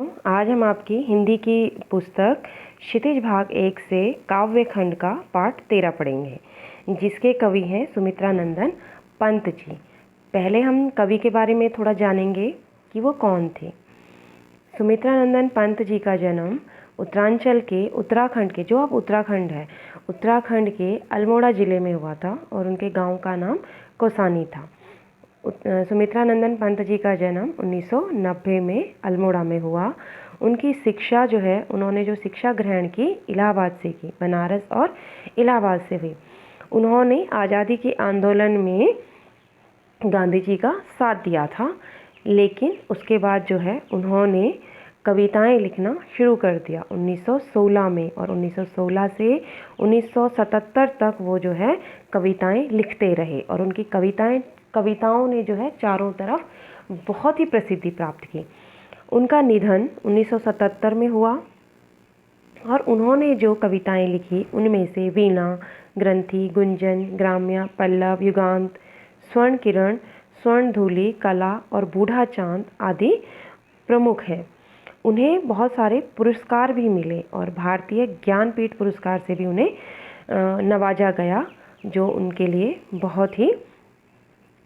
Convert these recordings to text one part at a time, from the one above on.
आज हम आपकी हिंदी की पुस्तक क्षितिज भाग 1 से काव्य खंड का पाठ 13 पढ़ेंगे, जिसके कवि हैं सुमित्रा नंदन पंत जी। पहले हम कवि के बारे में थोड़ा जानेंगे कि वो कौन थे। सुमित्रा नंदन पंत जी का जन्म उत्तरांचल के उत्तराखंड के, जो अब उत्तराखंड है, उत्तराखंड के अल्मोड़ा ज़िले में हुआ था और उनके गांव का नाम कौसानी था। सुमित्रा नंदन पंत जी का जन्म 1990 में अल्मोड़ा में हुआ। उनकी शिक्षा जो है, उन्होंने जो शिक्षा ग्रहण की इलाहाबाद से की, बनारस और इलाहाबाद से हुई। उन्होंने आज़ादी के आंदोलन में गांधी जी का साथ दिया था, लेकिन उसके बाद जो है उन्होंने कविताएं लिखना शुरू कर दिया 1916 में, और 1916 से 1977 तक वो जो है कविताएं लिखते रहे और उनकी कविताओं ने जो है चारों तरफ बहुत ही प्रसिद्धि प्राप्त की। उनका निधन 1977 में हुआ और उन्होंने जो कविताएं लिखी उनमें से वीणा, ग्रंथि, गुंजन, ग्राम्य, पल्लव, युगांत, स्वर्ण किरण, स्वर्ण धूलि, कला और बूढ़ा चांद आदि प्रमुख हैं। उन्हें बहुत सारे पुरस्कार भी मिले और भारतीय ज्ञानपीठ पुरस्कार से भी उन्हें नवाजा गया, जो उनके लिए बहुत ही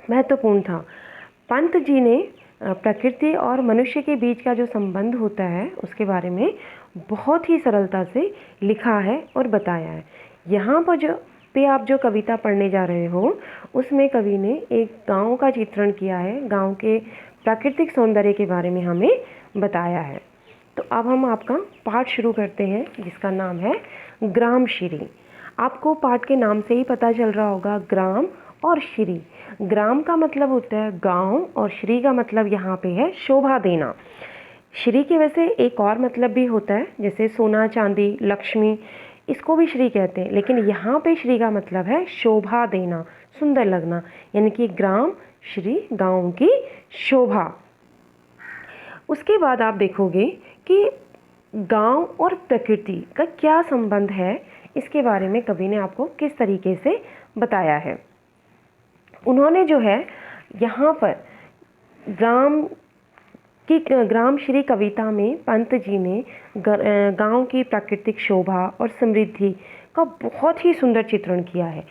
महत्वपूर्ण था। पंत जी ने प्रकृति और मनुष्य के बीच का जो संबंध होता है उसके बारे में बहुत ही सरलता से लिखा है और बताया है। यहाँ पर आप जो कविता पढ़ने जा रहे हो उसमें कवि ने एक गांव का चित्रण किया है, गांव के प्राकृतिक सौंदर्य के बारे में हमें बताया है। तो अब हम आपका पाठ शुरू करते हैं, जिसका नाम है ग्राम श्री। आपको पाठ के नाम से ही पता चल रहा होगा, ग्राम और श्री। ग्राम का मतलब होता है गांव और श्री का मतलब यहाँ पे है शोभा देना। श्री के वैसे एक और मतलब भी होता है, जैसे सोना, चांदी, लक्ष्मी, इसको भी श्री कहते हैं, लेकिन यहाँ पे श्री का मतलब है शोभा देना, सुंदर लगना, यानी कि ग्राम श्री, गांव की शोभा। उसके बाद आप देखोगे कि गांव और प्रकृति का क्या संबंध है, इसके बारे में कवि ने आपको किस तरीके से बताया है। उन्होंने जो है यहाँ पर ग्राम श्री कविता में पंत जी ने गांव की प्राकृतिक शोभा और समृद्धि का बहुत ही सुंदर चित्रण किया है।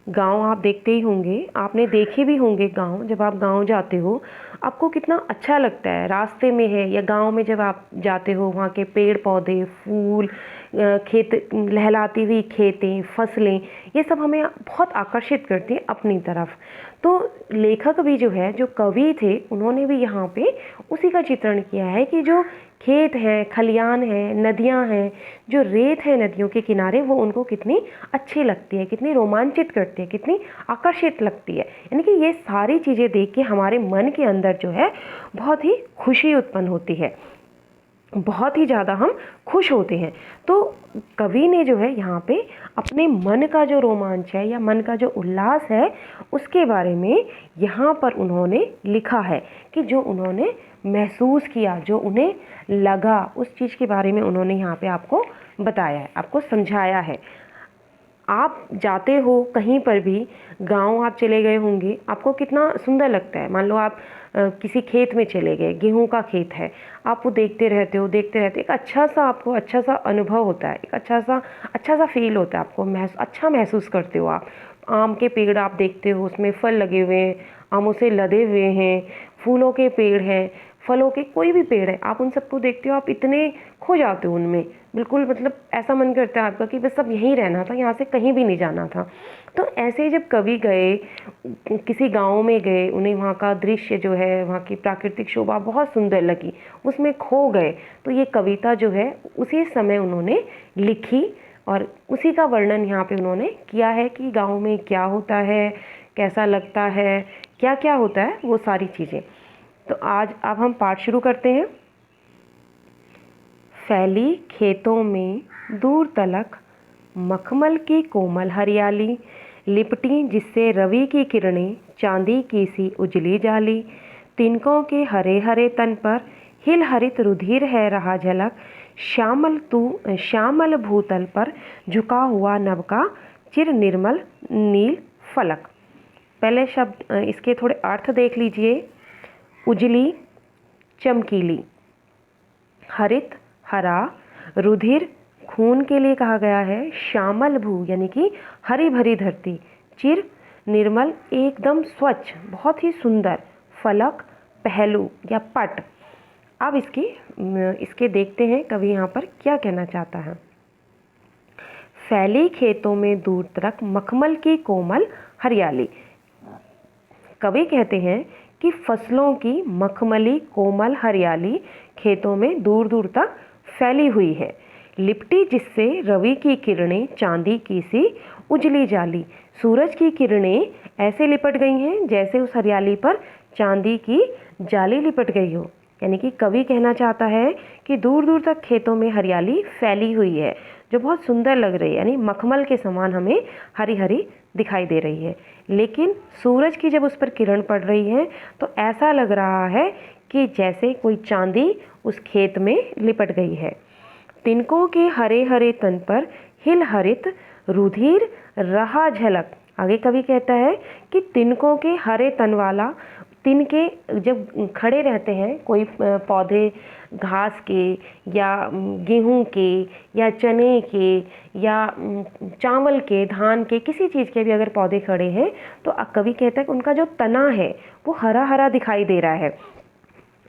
गांव आप देखते ही होंगे, आपने देखे भी होंगे गांव। जब आप गांव जाते हो आपको कितना अच्छा लगता है, रास्ते में है या गांव में जब आप जाते हो, वहाँ के पेड़ पौधे, फूल, खेत, लहलाती हुई खेतें, फसलें, ये सब हमें बहुत आकर्षित करती हैं अपनी तरफ। तो लेखक भी जो है, जो कवि थे, उन्होंने भी यहाँ पे उसी का चित्रण किया है कि जो खेत हैं, खलियान हैं, नदियाँ हैं, जो रेत है नदियों के किनारे, वो उनको कितनी अच्छी लगती है, कितनी रोमांचित करती है, कितनी आकर्षित लगती है। यानी कि ये सारी चीज़ें देख के हमारे मन के अंदर जो है बहुत ही खुशी उत्पन्न होती है, बहुत ही ज़्यादा हम खुश होते हैं। तो कवि ने जो है यहाँ पे अपने मन का जो रोमांच है या मन का जो उल्लास है उसके बारे में यहाँ पर उन्होंने लिखा है कि जो उन्होंने महसूस किया, जो उन्हें लगा, उस चीज़ के बारे में उन्होंने यहाँ पे आपको बताया है, आपको समझाया है। आप जाते हो कहीं पर भी, गांव आप चले गए होंगे, आपको कितना सुंदर लगता है। मान लो आप किसी खेत में चले गए, गेहूं का खेत है, आप वो देखते रहते हो, एक आपको अच्छा सा अनुभव होता है, एक अच्छा सा फील होता है, आपको अच्छा महसूस करते हो आप। आम के पेड़ आप देखते हो, उसमें फल लगे हुए हैं, आमों से लदे हुए हैं, फूलों के पेड़ हैं, फलों के कोई भी पेड़ है, आप उन सबको देखते हो, आप इतने खो जाते हो उनमें, बिल्कुल मतलब ऐसा मन करता है आपका कि बस अब यहीं रहना था, यहाँ से कहीं भी नहीं जाना था। तो ऐसे ही जब कवि गए, किसी गांव में गए, उन्हें वहाँ का दृश्य जो है, वहाँ की प्राकृतिक शोभा बहुत सुंदर लगी, उसमें खो गए, तो ये कविता जो है उसी समय उन्होंने लिखी और उसी का वर्णन यहाँ पे उन्होंने किया है कि गाँव में क्या होता है, कैसा लगता है, क्या क्या होता है, वो सारी चीज़ें। तो अब हम पाठ शुरू करते हैं। फैली खेतों में दूर तलक मखमल की कोमल हरियाली, लिपटी जिससे रवि की किरणें चांदी की सी उजली जाली, तिनकों के हरे हरे तन पर हिल हरित रुधिर है रहा झलक, श्यामल भूतल पर झुका हुआ नभ का चिर निर्मल नील फलक। पहले शब्द इसके थोड़े अर्थ देख लीजिए। उजली, चमकीली, हरित हरा, रुधिर खून के लिए कहा गया है, श्यामल भू यानी कि हरी भरी धरती, चिर निर्मल एकदम स्वच्छ बहुत ही सुंदर, फलक पहलू या पट। अब इसके देखते हैं कवि यहाँ पर क्या कहना चाहता है। फैली खेतों में दूर तक मखमल की कोमल हरियाली। कवि कहते हैं कि फसलों की मखमली कोमल हरियाली खेतों में दूर दूर तक फैली हुई है, लिपटी जिससे रवि की किरणें चांदी की सी उजली जाली। सूरज की किरणें ऐसे लिपट गई हैं जैसे उस हरियाली पर चांदी की जाली लिपट गई हो। यानी कि कवि कहना चाहता है कि दूर दूर तक खेतों में हरियाली फैली हुई है जो बहुत सुंदर लग रही है, यानी मखमल के समान हमें हरी हरी दिखाई दे रही है। लेकिन सूरज की जब उस पर किरण पड़ रही है तो ऐसा लग रहा है कि जैसे कोई चांदी उस खेत में लिपट गई है। तिनकों के हरे हरे तन पर हिल हरित रुधिर रहा झलक। आगे कवि कहता है कि तिनकों के हरे तन वाला, तिनके जब खड़े रहते हैं कोई पौधे घास के या गेहूं के या चने के या चावल के, धान के, किसी चीज़ के भी अगर पौधे खड़े हैं तो कवि कहता है कि उनका जो तना है वो हरा हरा दिखाई दे रहा है।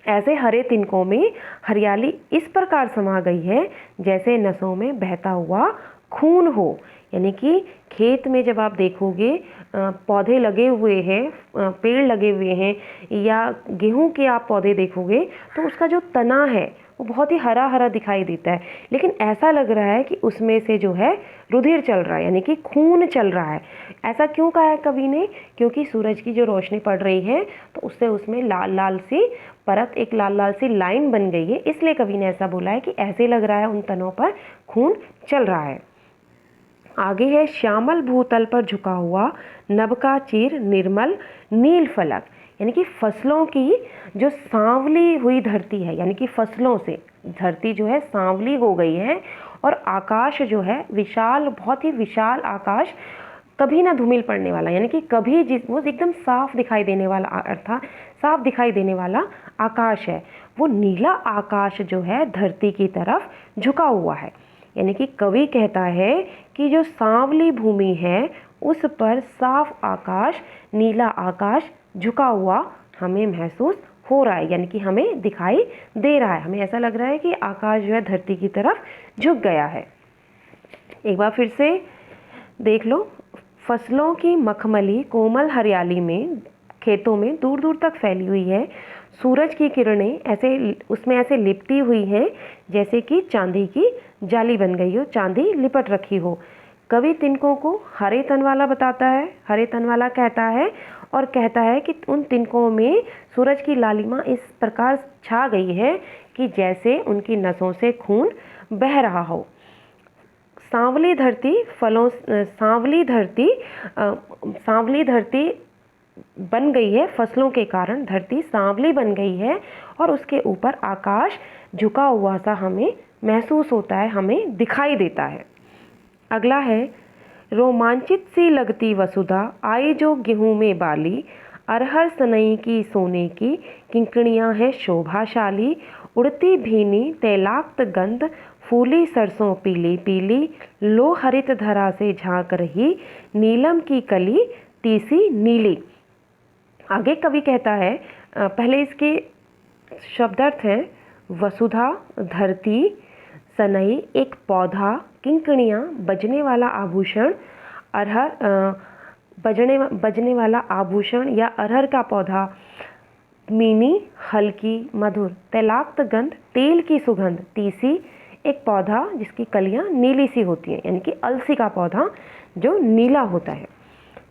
ऐसे हरे तिनकों में हरियाली इस प्रकार समा गई है जैसे नसों में बहता हुआ खून हो। यानी कि खेत में जब आप देखोगे पौधे लगे हुए हैं, पेड़ लगे हुए हैं या गेहूं के आप पौधे देखोगे तो उसका जो तना है वो बहुत ही हरा हरा दिखाई देता है, लेकिन ऐसा लग रहा है कि उसमें से जो है रुधिर चल रहा है, यानी कि खून चल रहा है। ऐसा क्यों कहा है कवि ने? क्योंकि सूरज की जो रोशनी पड़ रही है तो उससे उसमें लाल लाल सी परत, एक लाल लाल सी लाइन बन गई है, इसलिए कवि ने ऐसा बोला है कि ऐसे लग रहा है उन तनों पर खून चल रहा है। आगे है श्यामल भूतल पर झुका हुआ नभ का चीर निर्मल नील फलक। यानी कि फसलों की जो सांवली हुई धरती है, यानी कि फसलों से धरती जो है सांवली हो गई है और आकाश जो है विशाल, बहुत ही विशाल आकाश, कभी ना धूमिल पड़ने वाला, यानी कि कभी वो एकदम साफ दिखाई देने वाला, अर्थात साफ दिखाई देने वाला आकाश है। वो नीला आकाश जो है धरती की तरफ झुका हुआ है। यानी कि कवि कहता है कि जो सांवली भूमि है उस पर साफ आकाश, नीला आकाश झुका हुआ हमें महसूस हो रहा है, यानी कि हमें दिखाई दे रहा है। हमें ऐसा लग रहा है कि आकाश जो है धरती की तरफ झुक गया है। एक बार फिर से देख लो, फसलों की मखमली कोमल हरियाली में खेतों में दूर दूर तक फैली हुई है। सूरज की किरणें उसमें ऐसे लिपटी हुई हैं जैसे कि चांदी की जाली बन गई हो, चांदी लिपट रखी हो। कवि तिनकों को हरे तन वाला बताता है, हरे तन वाला कहता है और कहता है कि उन तिनकों में सूरज की लालिमा इस प्रकार छा गई है कि जैसे उनकी नसों से खून बह रहा हो। सांवली धरती बन गई है, फसलों के कारण धरती सांवली बन गई है और उसके ऊपर आकाश झुका हुआ सा हमें महसूस होता है, हमें दिखाई देता है। अगला है, रोमांचित सी लगती वसुधा आई जो गेहूं में बाली, अरहर सनई की सोने की किंकणियां है शोभाशाली, उड़ती भीनी तैलाक्त गंध फूली सरसों पीली पीली, लो हरित धरा से झांक रही नीलम की कली तीसी नीली। आगे कवि कहता है, पहले इसके शब्दार्थ हैं वसुधा धरती, सनई एक पौधा, किंकणियाँ बजने वाला आभूषण, अरहर बजने वाला आभूषण या अरहर का पौधा, मीनी हल्की मधुर, तैलाक्त गंध तेल की सुगंध, तीसी एक पौधा जिसकी कलियां नीली सी होती हैं, यानी कि अलसी का पौधा जो नीला होता है।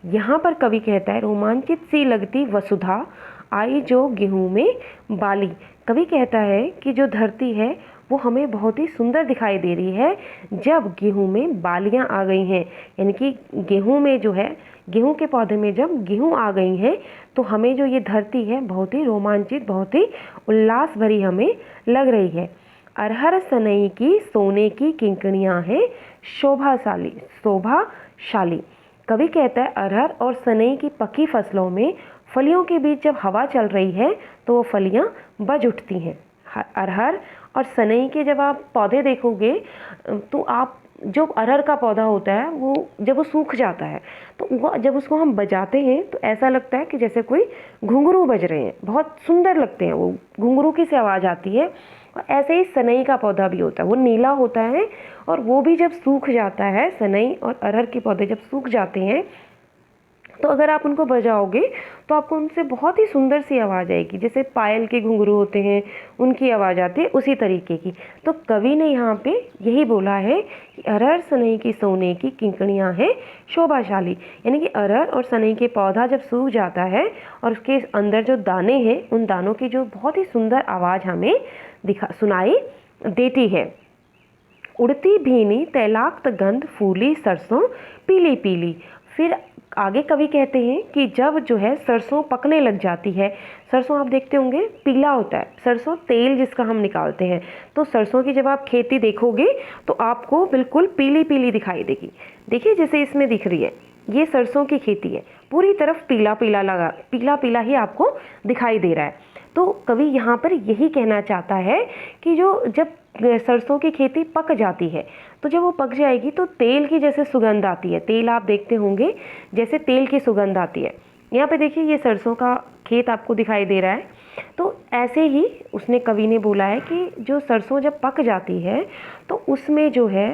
यहाँ पर कवि कहता है रोमांचित सी लगती वसुधा आई जो गेहूं में बाली। कवि कहता है कि जो धरती है वो हमें बहुत ही सुंदर दिखाई दे रही है जब गेहूं में बालियां आ गई हैं, यानी कि गेहूं में जो है, गेहूं के पौधे में जब गेहूं आ गई हैं तो हमें जो ये धरती है बहुत ही रोमांचित, बहुत ही उल्लास भरी हमें लग रही है। अरहर सनई की सोने की किंकणियां हैं शोभाशाली। कवि कहता है अरहर और सनई की पकी फसलों में फलियों के बीच जब हवा चल रही है तो वो फलियां बज उठती हैं। अरहर और सनई के जब आप पौधे देखोगे तो आप जो अरहर का पौधा होता है वो जब वो सूख जाता है तो वो जब उसको हम बजाते हैं तो ऐसा लगता है कि जैसे कोई घुंघरू बज रहे हैं, बहुत सुंदर लगते हैं वो, घुंघरू की सी आवाज़ आती है। और ऐसे ही सनई का पौधा भी होता है, वो नीला होता है और वो भी जब सूख जाता है, सनई और अरहर के पौधे जब सूख जाते हैं तो अगर आप उनको बजाओगे तो आपको उनसे बहुत ही सुंदर सी आवाज़ आएगी, जैसे पायल के घुंघरू होते हैं उनकी आवाज़ आती है उसी तरीके की। तो कवि ने यहाँ पे यही बोला है कि अरहर सनई की सोने की किंकणियाँ हैं शोभाशाली, यानी कि अरहर और सनई के पौधा जब सूख जाता है और उसके अंदर जो दाने हैं उन दानों की जो बहुत ही सुंदर आवाज़ हमें सुनाई देती है। उड़ती भीनी तैलाक्त गंध फूली सरसों पीली पीली। फिर आगे कवि कहते हैं कि जब जो है सरसों पकने लग जाती है, सरसों आप देखते होंगे पीला होता है, सरसों तेल जिसका हम निकालते हैं, तो सरसों की जब आप खेती देखोगे तो आपको बिल्कुल पीली पीली दिखाई देगी। देखिए जैसे इसमें दिख रही है, ये सरसों की खेती है, पूरी तरफ पीला पीला लगा, पीला पीला ही आपको दिखाई दे रहा है। तो कवि यहाँ पर यही कहना चाहता है कि जो जब सरसों की खेती पक जाती है तो जब वो पक जाएगी तो तेल की जैसे सुगंध आती है, तेल आप देखते होंगे जैसे तेल की सुगंध आती है। यहाँ पे देखिए ये सरसों का खेत आपको दिखाई दे रहा है। तो ऐसे ही उसने कवि ने बोला है कि जो सरसों जब पक जाती है तो उसमें जो है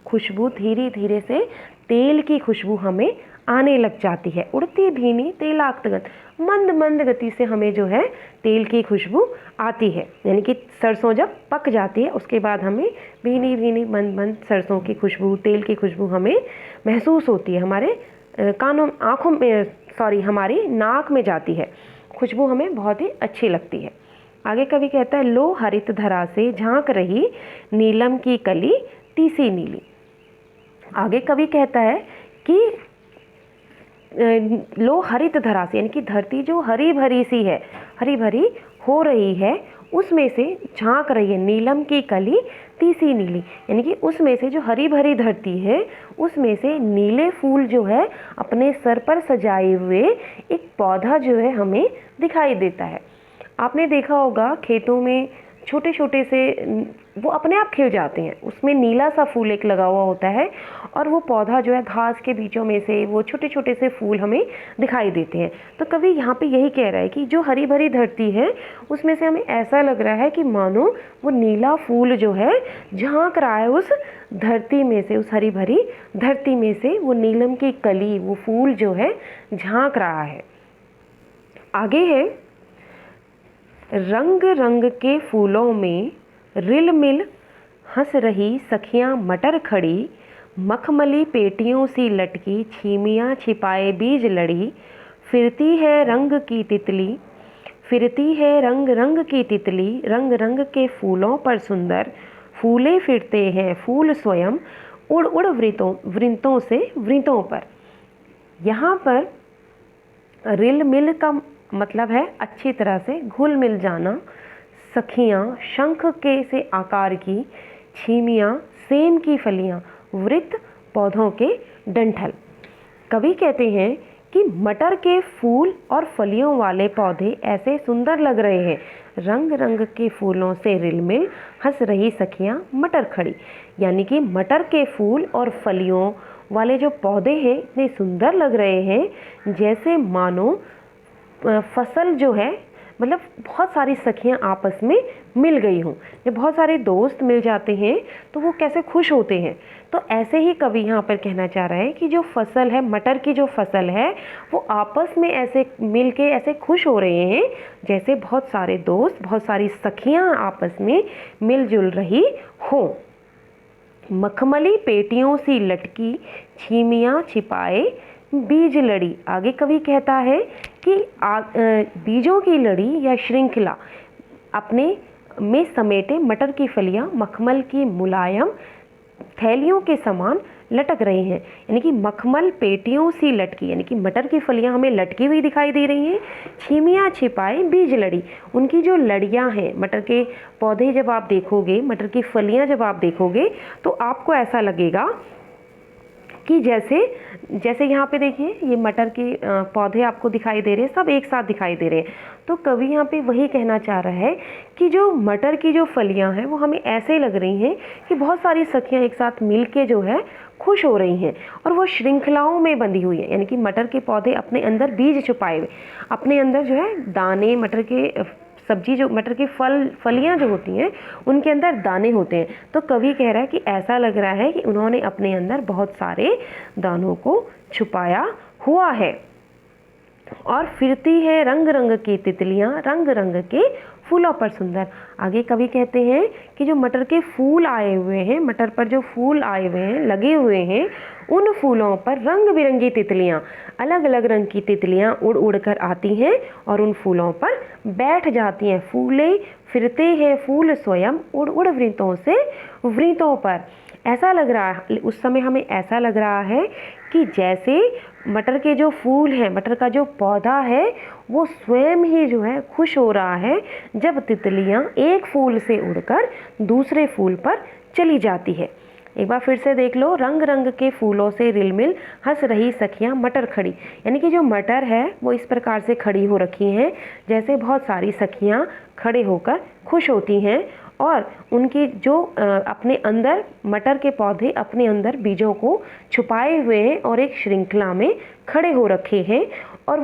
खुशबू धीरे धीरे से तेल की खुशबू हमें आने लग जाती है। उड़ती भीनी तेलाक्त गंध, मंद मंद गति से हमें जो है तेल की खुशबू आती है, यानी कि सरसों जब पक जाती है उसके बाद हमें भीनी भीनी मंद मंद सरसों की खुशबू, तेल की खुशबू हमें महसूस होती है, हमारे कानों आँखों में हमारी नाक में जाती है, खुशबू हमें बहुत ही अच्छी लगती है। आगे कवि कहता है लो हरित धरा से झांक रही नीलम की कली तीसी नीली। आगे कवि कहता है कि लो हरित धरा से, यानी कि धरती जो हरी भरी सी है, हरी भरी हो रही है, उसमें से झांक रही है नीलम की कली तीसी नीली, यानी कि उसमें से जो हरी भरी धरती है उसमें से नीले फूल जो है अपने सर पर सजाए हुए एक पौधा जो है हमें दिखाई देता है। आपने देखा होगा खेतों में छोटे छोटे से वो अपने आप खिल जाते हैं, उसमें नीला सा फूल एक लगा हुआ होता है और वो पौधा जो है घास के बीचों में से वो छोटे छोटे से फूल हमें दिखाई देते हैं। तो कवि यहाँ पे यही कह रहा है कि जो हरी भरी धरती है उसमें से हमें ऐसा लग रहा है कि मानो वो नीला फूल जो है झांक रहा है उस धरती में से, उस हरी भरी धरती में से वो नीलम की कली, वो फूल जो है झांक रहा है। आगे है रंग रंग के फूलों में रिल मिल हंस रही सखियां मटर खड़ी, मखमली पेटियों सी लटकी छीमियां छिपाए बीज लड़ी, फिरती है रंग की तितली, फिरती है रंग रंग की तितली, रंग रंग के फूलों पर सुंदर फूले फिरते हैं फूल स्वयं, उड़ उड़ वृंतों से वृंतों पर। यहाँ पर रिल मिल का मतलब है अच्छी तरह से घुल मिल जाना, सखियाँ शंख के से आकार की, छीमियाँ सेम की फलियाँ, वृत्त पौधों के डंठल। कवि कहते हैं कि मटर के फूल और फलियों वाले पौधे ऐसे सुंदर लग रहे हैं, रंग रंग के फूलों से रिलमिल हंस रही सखियाँ मटर खड़ी, यानी कि मटर के फूल और फलियों वाले जो पौधे हैं इतने सुंदर लग रहे हैं जैसे मानो फसल जो है, मतलब बहुत सारी सखियां आपस में मिल गई हों। जब बहुत सारे दोस्त मिल जाते हैं तो वो कैसे खुश होते हैं, तो ऐसे ही कवि यहाँ पर कहना चाह रहा है कि जो फसल है, मटर की जो फसल है, वो आपस में ऐसे मिल के ऐसे खुश हो रहे हैं जैसे बहुत सारे दोस्त, बहुत सारी सखियां आपस में मिलजुल रही हों। मखमली पेटियों सी लटकी छीमियाँ छिपाए बीज लड़ी। आगे कवि कहता है कि बीजों की लड़ी या श्रृंखला अपने में समेटे मटर की फलियां मखमल की मुलायम थैलियों के समान लटक रही हैं, यानी कि मखमल पेटियों सी लटकी, यानी कि मटर की फलियां हमें लटकी हुई दिखाई दे रही हैं। छीमियाँ छिपाए बीज लड़ी, उनकी जो लड़ियां हैं, मटर के पौधे जब आप देखोगे, मटर की फलियां जब आप देखोगे तो आपको ऐसा लगेगा कि जैसे जैसे यहाँ पे देखिए ये मटर के पौधे आपको दिखाई दे रहे हैं, सब एक साथ दिखाई दे रहे हैं। तो कवि यहाँ पे वही कहना चाह रहा है कि जो मटर की जो फलियाँ हैं वो हमें ऐसे लग रही हैं कि बहुत सारी सखियाँ एक साथ मिल के जो है खुश हो रही हैं, और वो श्रृंखलाओं में बंधी हुई है। यानी कि मटर के पौधे अपने अंदर बीज छुपाए हुए, अपने अंदर जो है दाने, मटर के सब्जी जो मटर की फलियाँ जो होती हैं उनके अंदर दाने होते हैं। तो कवि कह रहा है कि ऐसा लग रहा है कि उन्होंने अपने अंदर बहुत सारे दानों को छुपाया हुआ है। और फिरती है रंग रंग की तितलियाँ, रंग रंग के फूलों पर सुंदर। आगे कवि कहते हैं कि जो मटर के फूल आए हुए हैं, मटर पर जो फूल आए हुए हैं, लगे हुए हैं, उन फूलों पर रंग बिरंगी तितलियाँ, अलग अलग रंग की तितलियाँ उड़ उड़ कर आती हैं और उन फूलों पर बैठ जाती हैं। फूले फिरते हैं फूल स्वयं, उड़ उड़ वृंतों से वृंतों पर। ऐसा लग रहा है, उस समय हमें ऐसा लग रहा है कि जैसे मटर के जो फूल हैं, मटर का जो पौधा है, वो स्वयं ही जो है खुश हो रहा है जब तितलियाँ एक फूल से उड़कर दूसरे फूल पर चली जाती है। एक बार फिर से देख लो, रंग रंग के फूलों से रिलमिल हंस रही सखियाँ मटर खड़ी। यानी कि जो मटर है वो इस प्रकार से खड़ी हो रखी हैं जैसे बहुत सारी सखियाँ खड़े होकर खुश होती हैं, और उनकी जो अपने अंदर मटर के पौधे अपने अंदर बीजों को छुपाए हुए हैं और एक श्रृंखला में खड़े हो रखे हैं। और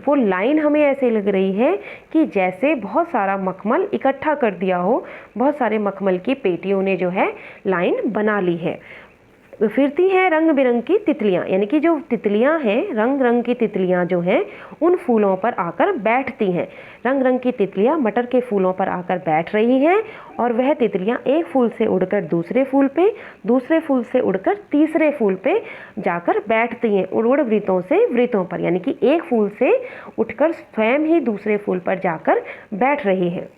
वो लाइन हमें ऐसे लग रही है कि जैसे बहुत सारा मखमल इकट्ठा कर दिया हो, बहुत सारे मखमल की पेटियों ने जो है लाइन बना ली है। फिरती हैं रंग बिरंग की तितलियाँ, यानी कि जो तितलियाँ हैं, रंग रंग की तितलियाँ जो हैं उन फूलों पर आकर बैठती हैं। रंग रंग की तितलियाँ मटर के फूलों पर आकर बैठ रही हैं, और वह तितलियाँ एक फूल से उड़कर दूसरे फूल पे, दूसरे फूल से उड़कर तीसरे फूल पे जाकर बैठती हैं, उड़ उड़ वृतों से वृतों पर। यानी कि एक फूल से उठकर स्वयं ही दूसरे फूल पर जाकर बैठ रही हैं।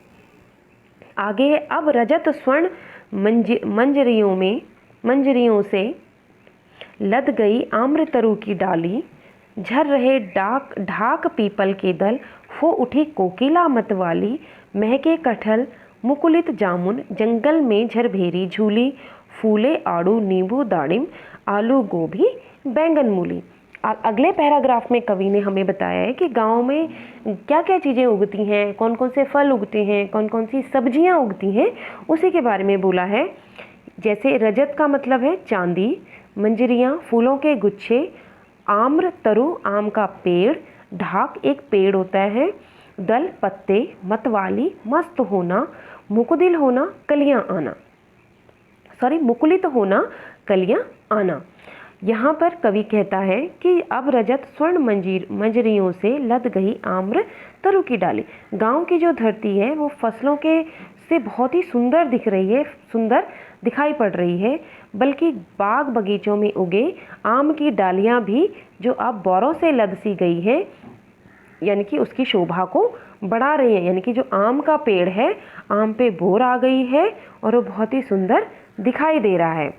आगे है, अब रजत स्वर्ण मंजरियों से लद गई आम्रतरु की डाली, झर रहे ढाक पीपल के दल, हो उठी कोकिला मतवाली, महके कटहल मुकुलित जामुन, जंगल में झरभेरी झूली, फूले आड़ू नींबू दाड़िम, आलू गोभी बैंगन मूली। अगले पैराग्राफ में कवि ने हमें बताया है कि गाँव में क्या क्या चीज़ें उगती हैं, कौन कौन से फल उगते हैं, कौन कौन सी सब्जियां उगती हैं, उसी के बारे में बोला है। जैसे रजत का मतलब है चांदी, मंजरियाँ फूलों के गुच्छे, आम्र तरु आम का पेड़, ढाक एक पेड़ होता है, दल पत्ते, मतवाली मस्त होना, मुकुदिल होना कलियाँ आना, मुकुलित होना कलियाँ आना। यहाँ पर कवि कहता है कि अब रजत स्वर्ण मंजरियों से लद गई आम्र तरु की डाली। गांव की जो धरती है वो फसलों के से बहुत ही सुंदर दिख रही है, सुंदर दिखाई पड़ रही है, बल्कि बाग बगीचों में उगे आम की डालियाँ भी जो अब बौरों से लद सी गई है, यानी कि उसकी शोभा को बढ़ा रही है। यानी कि जो आम का पेड़ है, आम पे बोर आ गई है और वो बहुत ही सुंदर दिखाई दे रहा है।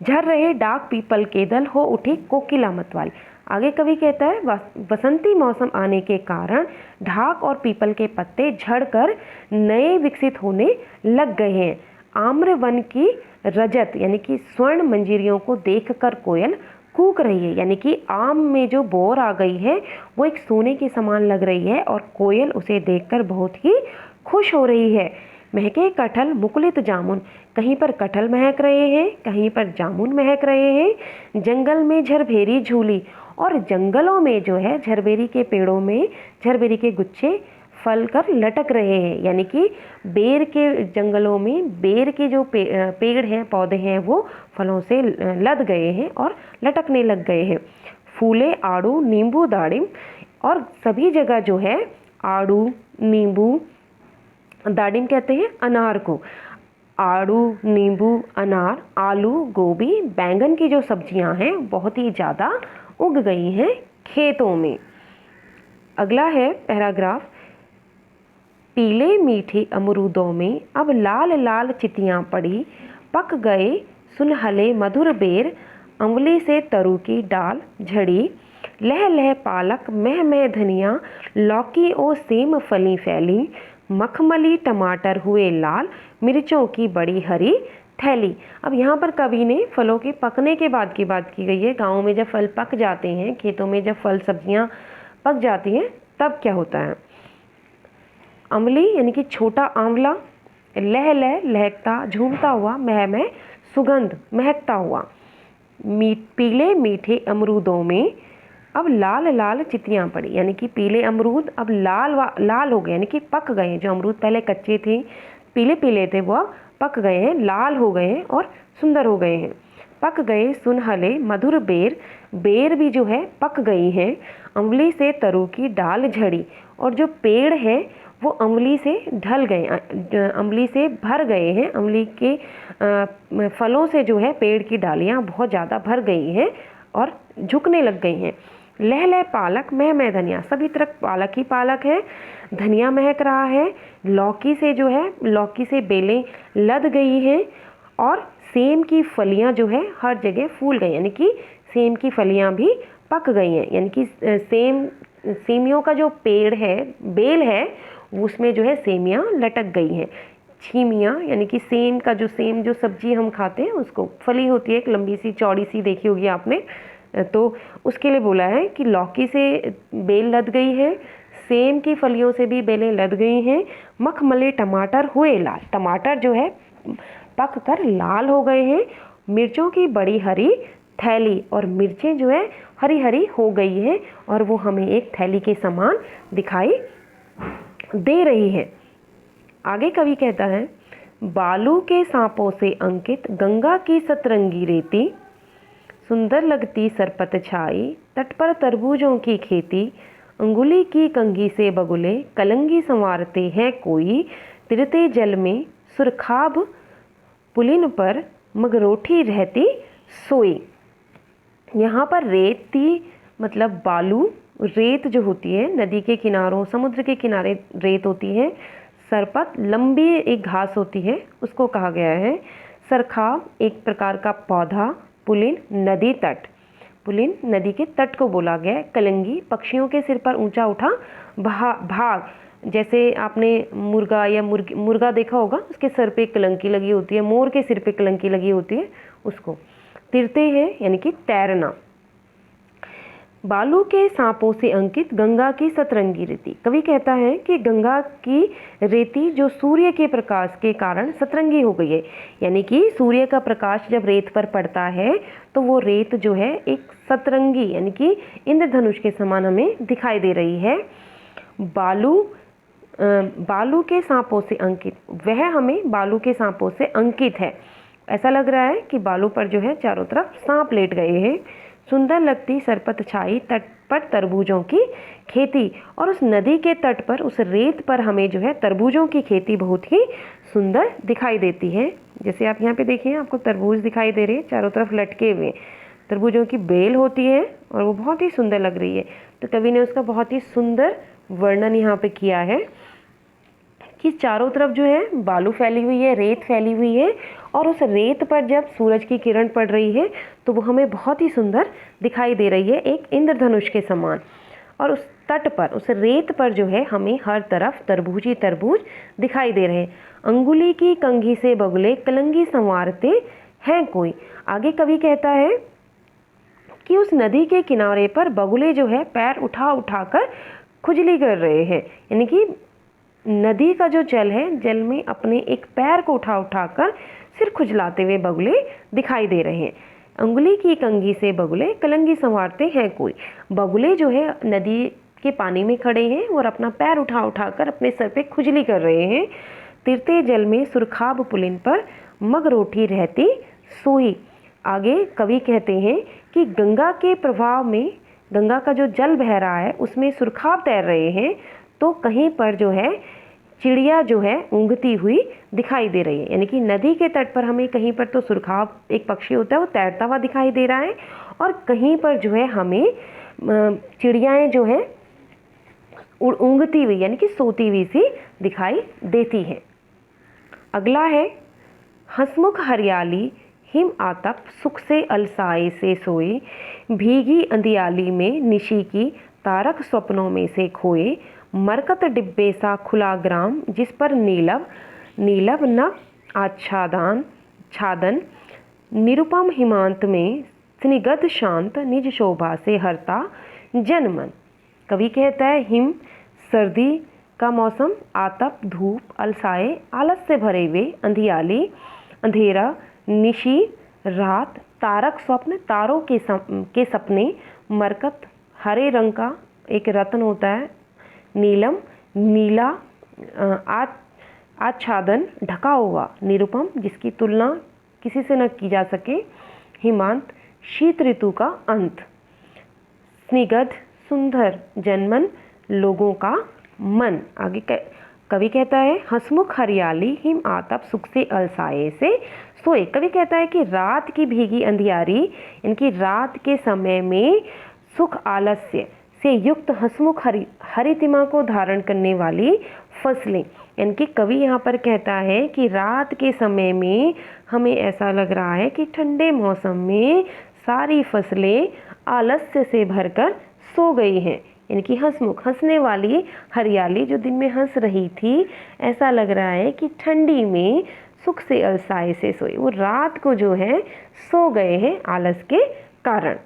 झर रहे डाक पीपल के दल, हो उठी कोकिला मतवाली। आगे कवि कहता है बसंती मौसम आने के कारण ढाक और पीपल के पत्ते झड़कर नए विकसित होने लग गए हैं। आम्र वन की रजत यानी कि स्वर्ण मंजरियों को देखकर कोयल कूक रही है। यानी कि आम में जो बोर आ गई है वो एक सोने के समान लग रही है और कोयल उसे देखकर बहुत ही खुश हो रही है। महके कटहल मुकुलित जामुन, कहीं पर कटहल महक रहे हैं, कहीं पर जामुन महक रहे हैं। जंगल में झरभेरी झूली, और जंगलों में जो है झरबेरी के पेड़ों में झरबेरी के गुच्छे फल कर लटक रहे हैं। यानी कि बेर के जंगलों में बेर के जो पेड़ हैं, पौधे हैं, वो फलों से लद गए हैं और लटकने लग गए हैं। फूले आड़ू नींबू दाड़िम, और सभी जगह जो है आड़ू नींबू, दाड़िम कहते हैं अनार को, आड़ू नींबू अनार आलू गोभी बैंगन की जो सब्जियां हैं बहुत ही ज़्यादा उग गई हैं खेतों में। अगला है पैराग्राफ, पीले मीठे अमरूदों में अब लाल लाल चितियाँ पड़ी, पक गए सुनहले मधुर बेर, अमली से तरु की डाल झड़ी, लह लह पालक मह मह धनिया, लौकी ओ सेम फली फैली, मखमली टमाटर हुए लाल, मिर्चों की बड़ी हरी थैली। अब यहाँ पर कवि ने फलों के पकने के बाद की बात की गई है। गाँव में जब फल पक जाते हैं, खेतों में जब फल सब्जियाँ पक जाती हैं, तब क्या होता है? अमली यानी कि छोटा आंवला, लह लह लहकता झूमता हुआ, मह मह सुगंध महकता हुआ, पीले मीठे अमरूदों में अब लाल लाल चितियाँ पड़ी, यानी कि पीले अमरूद अब लाल हो गए, यानी कि पक गए हैं। जो अमरूद पहले कच्चे थे, पीले पीले थे, वो अब पक गए हैं, लाल हो गए हैं और सुंदर हो गए हैं। पक गए सुनहले मधुर बेर, बेर भी जो है पक गई हैं। अमली से तरु की डाल झड़ी, और जो पेड़ है वो अमली से ढल गए, अमली से भर गए हैं। अमली के फलों से जो है पेड़ की डालियाँ बहुत ज़्यादा भर गई हैं और झुकने लग गई हैं। लह लह पालक मह मह धनिया, सभी तरफ पालक ही पालक है, धनिया महक रहा है। लौकी से जो है, लौकी से बेलें लद गई हैं और सेम की फलियां जो है हर जगह फूल गई, यानी कि सेम की फलियां भी पक गई हैं। यानी कि सेमियों का जो पेड़ है, बेल है, उसमें जो है सेमियां लटक गई हैं। छीमियाँ यानी कि सेम का जो सब्जी हम खाते हैं, उसको फली होती है, एक लंबी सी चौड़ी सी, देखी होगी आपने, तो उसके लिए बोला है कि लौकी से बेल लद गई है, सेम की फलियों से भी बेलें लद गई हैं। मखमले टमाटर हुए लाल, टमाटर जो है पक कर लाल हो गए हैं। मिर्चों की बड़ी हरी थैली, और मिर्चें जो है हरी हरी हो गई हैं और वो हमें एक थैली के समान दिखाई दे रही है। आगे कवि कहता है, बालू के सांपों से अंकित गंगा की सतरंगी रेती, सुंदर लगती सरपत छाई, तट पर तरबूजों की खेती, अंगुली की कंघी से बगुले कलंगी संवारते हैं कोई, तिरते जल में सुरखाब पुलिन पर मगरोठी रहती सोई। यहाँ पर रेती मतलब बालू, रेत जो होती है नदी के किनारों, समुद्र के किनारे रेत होती है। सरपत लंबी एक घास होती है, उसको कहा गया है। सरखाब एक प्रकार का पौधा। पुलिन नदी तट, पुलिन नदी के तट को बोला गया है। कलंगी पक्षियों के सिर पर ऊंचा उठा भाग, जैसे आपने मुर्गा या मुर्गा देखा होगा, उसके सर पे कलंकी लगी होती है, मोर के सिर पे कलंकी लगी होती है, उसको। तिरते हैं यानी कि तैरना। बालू के सांपों से अंकित गंगा की सतरंगी रेती, कवि कहता है कि गंगा की रेती जो सूर्य के प्रकाश के कारण सतरंगी हो गई है, यानी कि सूर्य का प्रकाश जब रेत पर पड़ता है तो वो रेत जो है एक सतरंगी यानी कि इंद्रधनुष के समान हमें दिखाई दे रही है। बालू के सांपों से अंकित, वह हमें बालू के सांपों से अंकित है। ऐसा लग रहा है कि बालू पर जो है चारों तरफ सांप लेट गए हैं। सुंदर लगती सरपत छाई, तट पर तरबूजों की खेती, और उस नदी के तट पर, उस रेत पर हमें जो है तरबूजों की खेती बहुत ही सुंदर दिखाई देती है। जैसे आप यहाँ पे देखिए, आपको तरबूज दिखाई दे रहे हैं चारों तरफ लटके हुए, तरबूजों की बेल होती है और वो बहुत ही सुंदर लग रही है। तो कवि ने उसका बहुत ही सुंदर वर्णन यहाँ पे किया है कि चारों तरफ जो है बालू फैली हुई है, रेत फैली हुई है, और उस रेत पर जब सूरज की किरण पड़ रही है तो वो हमें बहुत ही सुंदर दिखाई दे रही है, एक इंद्रधनुष के समान। और उस तट पर, उस रेत पर जो है हमें हर तरफ तरबूज ही तरबूज दिखाई दे रहे हैं। अंगुली की कंघी से बगुले कलंगी संवारते हैं कोई। आगे कवि कहता है कि उस नदी के किनारे पर बगुले जो है पैर उठा उठा कर खुजली कर रहे हैं, यानी कि नदी का जो जल है, जल में अपने एक पैर को उठा उठा कर सिर खुजलाते हुए बगुले दिखाई दे रहे हैं। अंगुली की कंघी से बगुले कलंगी संवारते हैं कोई। बगुले जो है नदी के पानी में खड़े हैं और अपना पैर उठा उठा कर अपने सर पे खुजली कर रहे हैं। तिरते जल में सुरखाब पुलिन पर मगरोठी रहती सोई। आगे कवि कहते हैं कि गंगा के प्रभाव में, गंगा का जो जल बह रहा है उसमें सुरखाब तैर रहे हैं, तो कहीं पर जो है चिड़िया जो है ऊँघती हुई दिखाई दे रही है, यानी कि नदी के तट पर हमें कहीं पर तो सुरखाब एक पक्षी होता है वो तैरता हुआ दिखाई दे रहा है, और कहीं पर जो है हमें चिड़ियाएँ जो है ऊँघती हुई यानी कि सोती हुई सी दिखाई देती हैं। अगला है, हंसमुख हरियाली हिम आतप सुख से अलसाए से सोए, भीगी अंधियाली में निशी की तारक स्वप्नों में से खोए, मरकत डिब्बे सा खुला ग्राम जिस पर नीलव नीलव न आच्छादान, छादन, निरुपम हिमांत में स्निग्ध शांत निज शोभा से हरता जनमन। कवि कहता है हिम सर्दी का मौसम, आतप धूप अलसाए आलस से भरे हुए, अंधियाली अंधेरा, निशी रात, तारक स्वप्न तारों के सपने, मरकत हरे रंग का एक रत्न होता है, नीलम नीला, आच्छादन ढका हुआ, निरुपम जिसकी तुलना किसी से न की जा सके, हिमांत शीत ऋतु का अंत, स्निग्ध सुंदर, जनमन लोगों का मन। आगे कवि कहता है हंसमुख हरियाली, हिम आतप सुख से अलसाए से सोए। कवि कहता है कि रात की भीगी अंधियारी, इनकी रात के समय में सुख आलस्य से युक्त हंसमुख हरितिमा को धारण करने वाली फसलें। इनकी कवि यहाँ पर कहता है कि रात के समय में हमें ऐसा लग रहा है कि ठंडे मौसम में सारी फसलें आलस्य से भरकर सो गई हैं। इनकी हंसमुख हंसने वाली हरियाली जो दिन में हंस रही थी, ऐसा लग रहा है कि ठंडी में सुख से अलसाए से सोए, वो रात को जो है सो गए हैं आलस के कारण।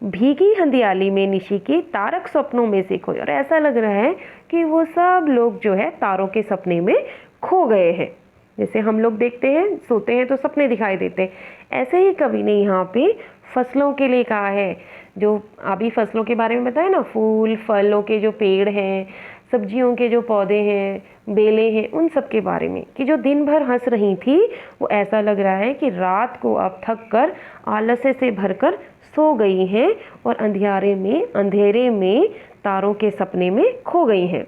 भीगी हंदियाली में निशी के तारक सपनों में से खोए, और ऐसा लग रहा है कि वो सब लोग जो है तारों के सपने में खो गए हैं। जैसे हम लोग देखते हैं सोते हैं तो सपने दिखाई देते हैं, ऐसे ही कवि ने यहाँ पे फसलों के लिए कहा है। जो अभी फसलों के बारे में बताया ना, फूल फलों के जो पेड़ हैं, सब्जियों के जो पौधे हैं, बेलें हैं, उन सब के बारे में कि जो दिन भर हंस रही थी, वो ऐसा लग रहा है कि रात को अब थक कर आलस्य से भरकर सो गई हैं और अंधेरे में तारों के सपने में खो गई हैं।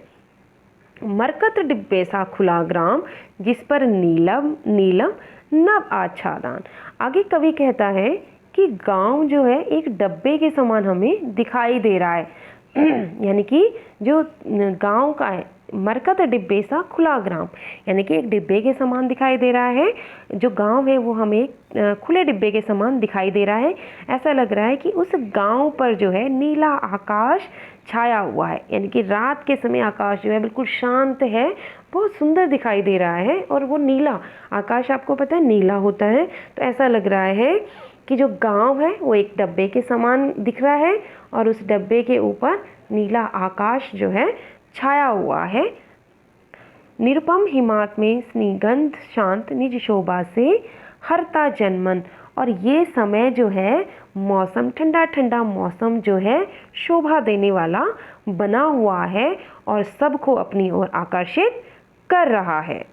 मरकत डिब्बे सा खुला ग्राम, जिस पर नीलम नीलम नभ आच्छादन। आगे कवि कहता है कि गांव जो है एक डब्बे के समान हमें दिखाई दे रहा है। यानी कि जो गांव का है, मरकत डिब्बे सा खुला ग्राम, यानी कि एक डिब्बे के समान दिखाई दे रहा है। जो गांव है वो हमें खुले डिब्बे के समान दिखाई दे रहा है। ऐसा लग रहा है कि उस गांव पर जो है नीला आकाश छाया हुआ है, यानी कि रात के समय आकाश जो है बिल्कुल शांत है, बहुत सुंदर दिखाई दे रहा है। और वो नीला आकाश आपको पता है नीला होता है, तो ऐसा लग रहा है कि जो गांव है वो एक डब्बे के समान दिख रहा है और उस डब्बे के ऊपर नीला आकाश जो है छाया हुआ है। निरुपम हिमात में स्निग्ध शांत निज शोभा से हरता जनमन। और ये समय जो है मौसम ठंडा ठंडा मौसम जो है शोभा देने वाला बना हुआ है और सबको अपनी ओर आकर्षित कर रहा है।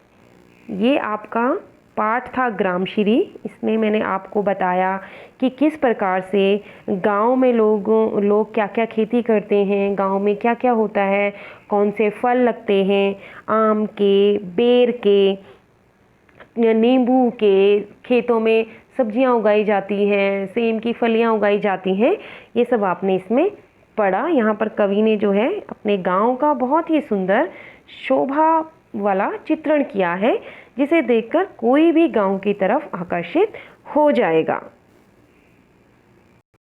ये आपका पाठ था ग्रामश्री। इसमें मैंने आपको बताया कि किस प्रकार से गांव में लोग क्या क्या खेती करते हैं, गांव में क्या क्या होता है, कौन से फल लगते हैं, आम के, बेर के, नींबू के, खेतों में सब्जियां उगाई जाती हैं, सेम की फलियां उगाई जाती हैं, ये सब आपने इसमें पढ़ा। यहाँ पर कवि ने जो है अपने गांव का बहुत ही सुंदर शोभा वाला चित्रण किया है, जिसे देखकर कोई भी गांव की तरफ आकर्षित हो जाएगा।